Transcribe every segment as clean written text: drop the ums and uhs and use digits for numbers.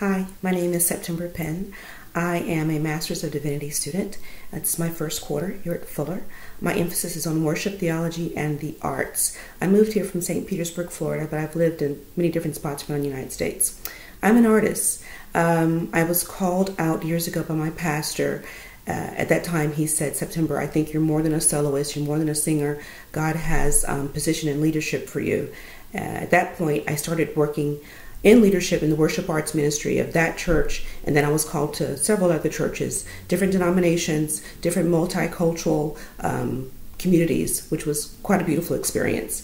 Hi, my name is September Penn. I am a Master's of Divinity student. It's my first quarter here at Fuller. My emphasis is on worship, theology, and the arts. I moved here from St. Petersburg, Florida, but I've lived in many different spots around the United States. I'm an artist. I was called out years ago by my pastor. At that time, he said, September, I think you're more than a soloist, you're more than a singer. God has position and leadership for you. At that point, I started working in leadership in the worship arts ministry of that church, and then I was called to several other churches, different denominations, different multicultural communities, which was quite a beautiful experience.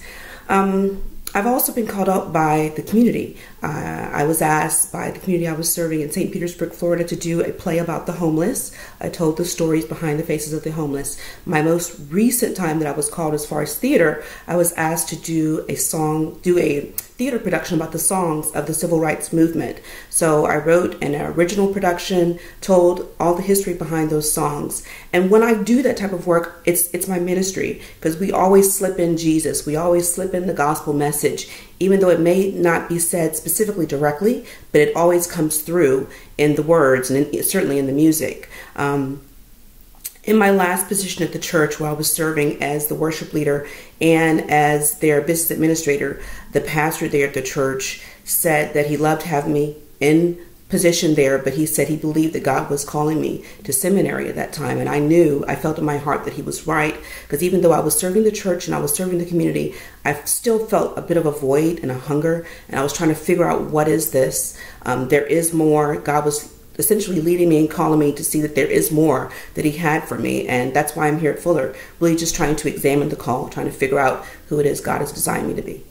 I've also been called out by the community. I was asked by the community I was serving in St. Petersburg, Florida, to do a play about the homeless. I told the stories behind the faces of the homeless. My most recent time that I was called as far as theater, I was asked to do a theater production about the songs of the civil rights movement. So I wrote an original production, told all the history behind those songs. And when I do that type of work, it's my ministry, because we always slip in Jesus. We always slip in the gospel message, even though it may not be said specifically directly, but it always comes through in the words and certainly in the music. In my last position at the church, where I was serving as the worship leader and as their business administrator, the pastor there at the church said that he loved having me in position there, but he said he believed that God was calling me to seminary at that time. And I felt in my heart that he was right, because even though I was serving the church and I was serving the community, I still felt a bit of a void and a hunger, and I was trying to figure out, what is this? There is more. God was essentially leading me and calling me to see that there is more that he had for me. And that's why I'm here at Fuller, really just trying to examine the call, trying to figure out who it is God has designed me to be.